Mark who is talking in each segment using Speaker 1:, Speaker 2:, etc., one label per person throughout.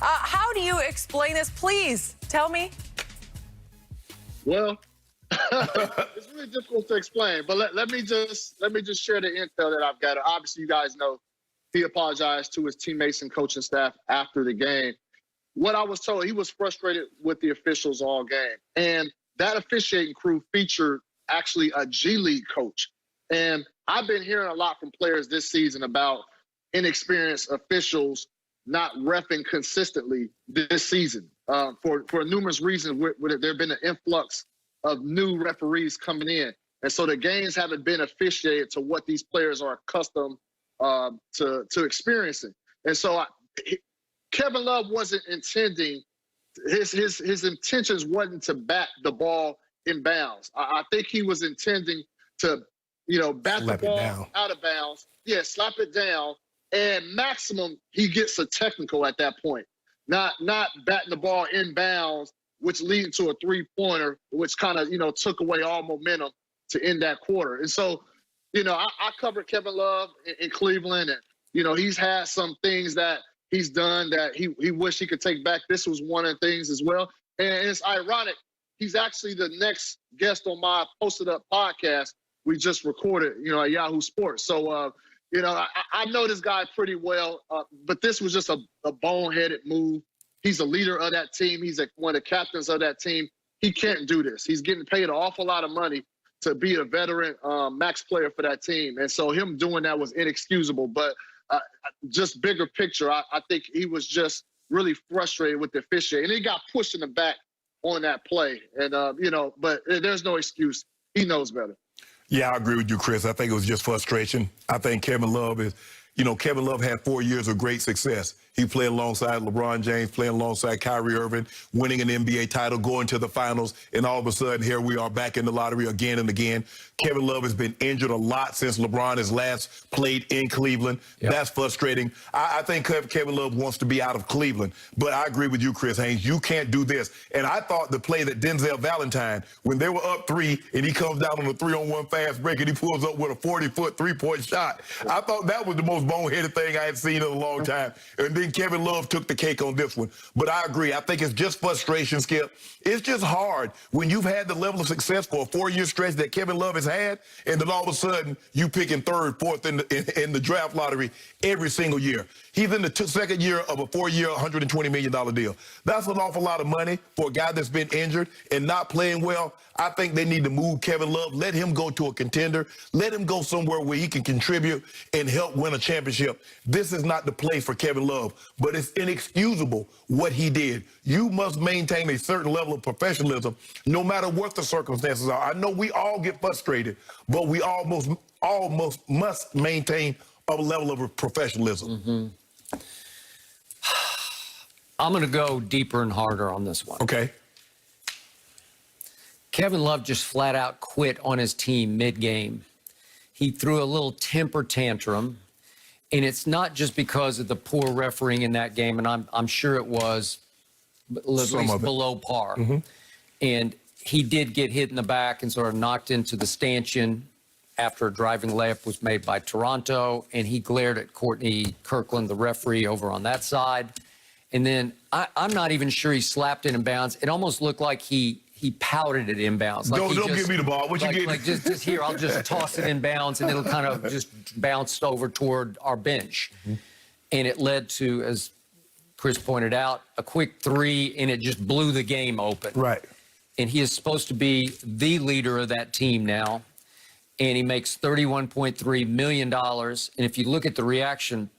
Speaker 1: How do you explain this? Please tell me.
Speaker 2: Well, it's really difficult to explain, but let me just share the intel that I've got. Obviously, you guys know he apologized to his teammates and coaching staff after the game. What I was told, he was frustrated with the officials all game, and that officiating crew featured actually a G League coach. And I've been hearing a lot from players this season about inexperienced officials not reffing consistently this season for numerous reasons. There have been an influx of new referees coming in. And so the games haven't been officiated to what these players are accustomed to experiencing. And so Kevin Love wasn't intending, his intentions wasn't to bat the ball in bounds. I think he was intending to, bat the ball out of bounds. Yeah, slap it down. And maximum, he gets a technical at that point. Not batting the ball in bounds, which leading to a three-pointer, which kind of, took away all momentum to end that quarter. And so, I covered Kevin Love in Cleveland, and, he's had some things that he's done that he wished he could take back. This was one of the things as well. And it's ironic. He's actually the next guest on my Posted Up podcast we just recorded, at Yahoo Sports. So, I know this guy pretty well, but this was just a boneheaded move. He's a leader of that team. He's one of the captains of that team. He can't do this. He's getting paid an awful lot of money to be a veteran max player for that team. And so him doing that was inexcusable. But just bigger picture, I think he was just really frustrated with the officiating. And he got pushed in the back on that play. And, but there's no excuse. He knows better.
Speaker 3: Yeah, I agree with you, Chris. I think it was just frustration. I think Kevin Love is, Kevin Love had 4 years of great success. He played alongside LeBron James, playing alongside Kyrie Irving, winning an NBA title, going to the finals, and all of a sudden, here we are back in the lottery again and again. Kevin Love has been injured a lot since LeBron has last played in Cleveland. Yep. That's frustrating. I think Kevin Love wants to be out of Cleveland, but I agree with you, Chris Haynes. You can't do this. And I thought the play that Denzel Valentine, when they were up 3 and he comes down on a 3-on-1 fast break and he pulls up with a 40-foot three-point shot, I thought that was the most boneheaded thing I had seen in a long time. And then Kevin Love took the cake on this one. But I agree. I think it's just frustration, Skip. It's just hard when you've had the level of success for a 4-year stretch that Kevin Love has had, and then all of a sudden you picking third, fourth in the draft lottery every single year. He's in the second year of a 4-year, $120 million deal. That's an awful lot of money for a guy that's been injured and not playing well. I think they need to move Kevin Love, let him go to a contender, let him go somewhere where he can contribute and help win a championship. This is not the place for Kevin Love, but it's inexcusable what he did. You must maintain a certain level of professionalism no matter what the circumstances are. I know we all get frustrated, but we almost must maintain a level of professionalism.
Speaker 4: Mm-hmm. I'm going to go deeper and harder on this one.
Speaker 3: Okay.
Speaker 4: Kevin Love just flat out quit on his team mid-game. He threw a little temper tantrum, and it's not just because of the poor refereeing in that game, and I'm sure it was at least below par. Mm-hmm. And he did get hit in the back and sort of knocked into the stanchion after a driving layup was made by Toronto, and he glared at Courtney Kirkland, the referee, over on that side. And then I'm not even sure he slapped it in bounds. It almost looked like he pouted it inbounds. Like
Speaker 3: don't give me the ball. What you get?
Speaker 4: Like just here, I'll just toss it in bounds, and it'll kind of just bounce over toward our bench. Mm-hmm. And it led to, as Chris pointed out, a quick 3, and it just blew the game open.
Speaker 3: Right.
Speaker 4: And he is supposed to be the leader of that team now, and he makes $31.3 million. And if you look at the reaction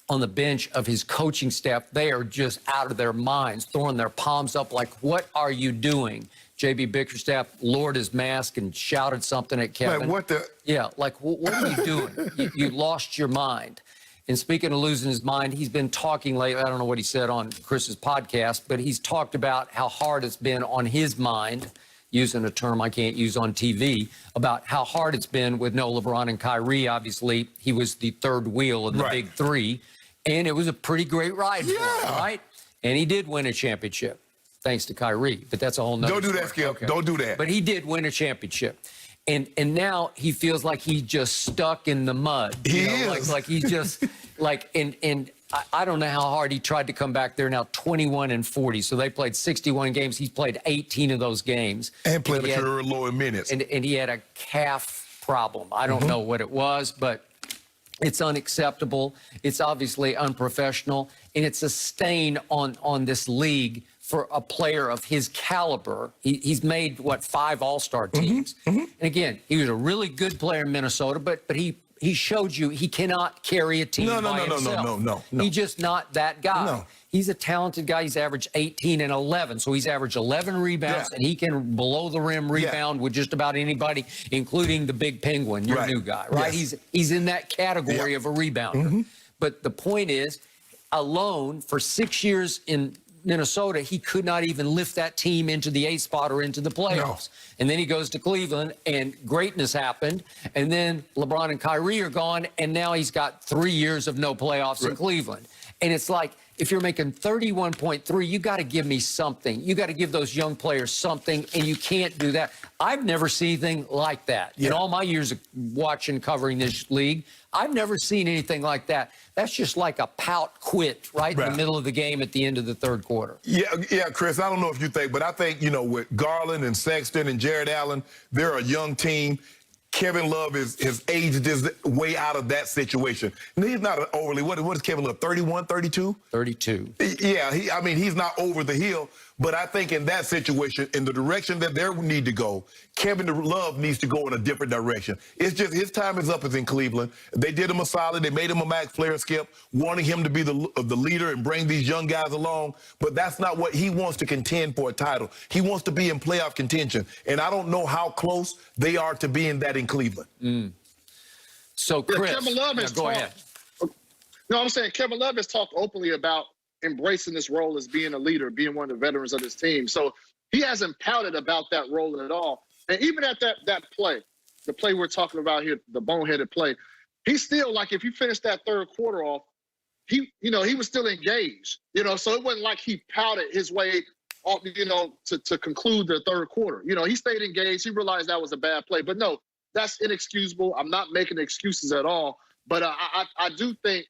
Speaker 4: on the bench of his coaching staff, they are just out of their minds, throwing their palms up like, what are you doing? J.B. Bickerstaff lowered his mask and shouted something at Kevin.
Speaker 3: Like, what the?
Speaker 4: Yeah, like, what are you doing? you lost your mind. And speaking of losing his mind, he's been talking lately, I don't know what he said on Chris's podcast, but he's talked about how hard it's been on his mind, using a term I can't use on TV, about how hard it's been with no LeBron and Kyrie. Obviously, he was the third wheel in the big 3. And it was a pretty great ride for him, right? And he did win a championship, thanks to Kyrie. But that's a whole nother
Speaker 3: Don't do
Speaker 4: story.
Speaker 3: that, Skip.
Speaker 4: Okay.
Speaker 3: Don't do that.
Speaker 4: But he did win a championship. And now he feels like he's just stuck in the mud.
Speaker 3: He is.
Speaker 4: Like he's just, and I don't know how hard he tried to come back. They're now 21-40. So they played 61 games. He's played 18 of those games.
Speaker 3: And played a career low in minutes.
Speaker 4: And he had a calf problem. I don't know what it was, but it's unacceptable. It's obviously unprofessional. And it's a stain on this league for a player of his caliber. He's made, 5 All-Star teams. And again, he was a really good player in Minnesota, but he showed you he cannot carry a team by himself.
Speaker 3: No.
Speaker 4: He's just not that guy.
Speaker 3: No.
Speaker 4: He's a talented guy. He's averaged 18 and 11. So he's averaged 11 rebounds, and he can below the rim rebound with just about anybody, including the big penguin, your new guy, right?
Speaker 3: Yes.
Speaker 4: He's in that category of a rebounder. But the point is, alone for 6 years in Minnesota, he could not even lift that team into the 8th spot or into the playoffs. And then he goes to Cleveland, and greatness happened. And then LeBron and Kyrie are gone, and now he's got 3 years of no playoffs in Cleveland. And it's like, if you're making 31.3, you got to give me something. You got to give those young players something, and you can't do that. I've never seen anything like that. In all my years of watching, covering this league, I've never seen anything like that. That's just like a pout quit right in the middle of the game at the end of the third quarter.
Speaker 3: Yeah, Chris, I don't know if you think, but I think, with Garland and Sexton and Jared Allen, they're a young team. Kevin Love has aged his way out of that situation. And he's not overly, what is Kevin Love, 31, 32? 32. Yeah, he's not over the hill. But I think in that situation, in the direction that they need to go, Kevin Love needs to go in a different direction. It's just his time is up as in Cleveland. They did him a solid. They made him a max player, Skip, wanting him to be the leader and bring these young guys along. But that's not what he wants to contend for a title. He wants to be in playoff contention. And I don't know how close they are to being that in Cleveland.
Speaker 4: So, Chris,
Speaker 2: Kevin Love has
Speaker 4: go ahead.
Speaker 2: No, I'm saying Kevin Love has talked openly about embracing this role as being a leader, being one of the veterans of this team. So he hasn't pouted about that role at all. And even at that play, the play we're talking about here, the boneheaded play, he still, like, if you finish that third quarter off, he was still engaged, so it wasn't like he pouted his way off, to conclude the third quarter. He stayed engaged. He realized that was a bad play. But no, that's inexcusable. I'm not making excuses at all. But I do think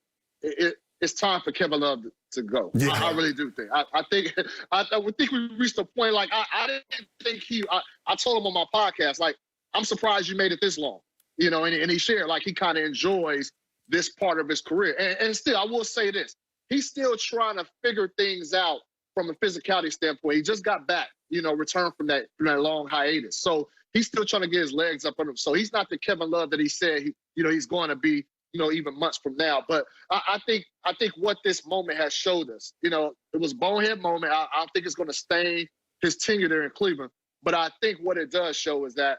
Speaker 2: it's time for Kevin Love to go. Yeah. I really do think. I think we reached a point, like, I didn't think I told him on my podcast, like, I'm surprised you made it this long, and he shared, like, he kind of enjoys this part of his career. And still, I will say this, he's still trying to figure things out from a physicality standpoint. He just got back, returned from that long hiatus. So he's still trying to get his legs up on him. So he's not the Kevin Love that he said he's going to be, even months from now. But I think what this moment has showed us, it was a bonehead moment. I don't think it's going to stain his tenure there in Cleveland. But I think what it does show is that,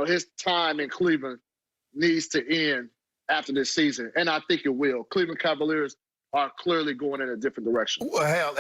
Speaker 2: his time in Cleveland needs to end after this season. And I think it will. Cleveland Cavaliers are clearly going in a different direction.
Speaker 3: Well, hell,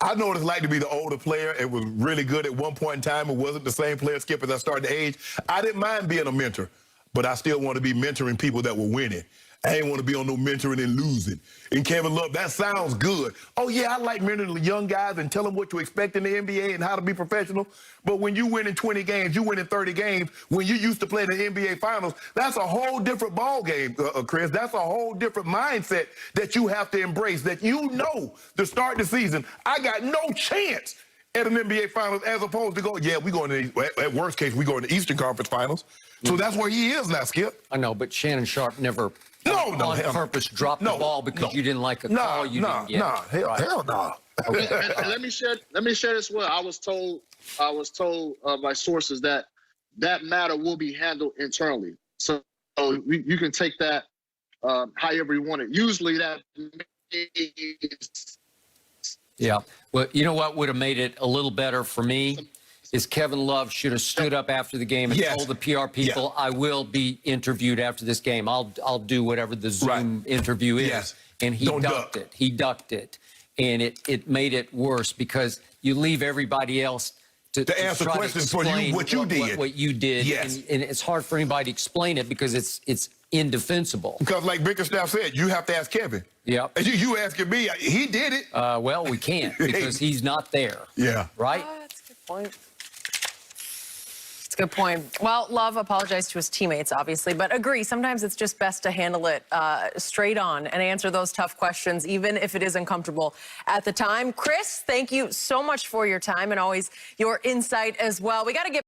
Speaker 3: I know what it's like to be the older player. It was really good at one point in time. It wasn't the same player, Skip, as I started to age. I didn't mind being a mentor, but I still want to be mentoring people that were winning. I ain't want to be on no mentoring and losing. And Kevin Love, that sounds good. Oh, yeah, I like mentoring the young guys and tell them what to expect in the NBA and how to be professional. But when you win in 20 games, you win in 30 games, when you used to play in the NBA Finals, that's a whole different ball game, Chris. That's a whole different mindset that you have to embrace, that to start the season, I got no chance at an NBA Finals as opposed to we going to, at worst case, we go in the Eastern Conference Finals. So that's where he is now, Skip.
Speaker 4: I know, but Shannon Sharp never on purpose dropped the ball because you didn't like a call you didn't get.
Speaker 3: Hell no.
Speaker 2: Okay. And let me share this well. I was told by sources that matter will be handled internally. So you can take that however you want it. Usually that means...
Speaker 4: Yeah. Well, you know what would have made it a little better for me is Kevin Love should have stood up after the game and told the PR people, I will be interviewed after this game. I'll do whatever the Zoom interview is. Yes. And he ducked it. He ducked it. And it made it worse because you leave everybody else to
Speaker 3: answer questions for you, what you did.
Speaker 4: What you did. Yes. And it's hard for anybody to explain it because it's indefensible.
Speaker 3: Because like Bickerstaff said, you have to ask Kevin.
Speaker 4: Yeah.
Speaker 3: You asking me, he did it.
Speaker 4: Well, we can't because he's not there.
Speaker 3: Yeah.
Speaker 4: Right?
Speaker 1: That's a good point. That's a good point. Well, Love apologized to his teammates, obviously, but agree, sometimes it's just best to handle it straight on and answer those tough questions, even if it is uncomfortable at the time. Chris, thank you so much for your time and always your insight as well. We got to get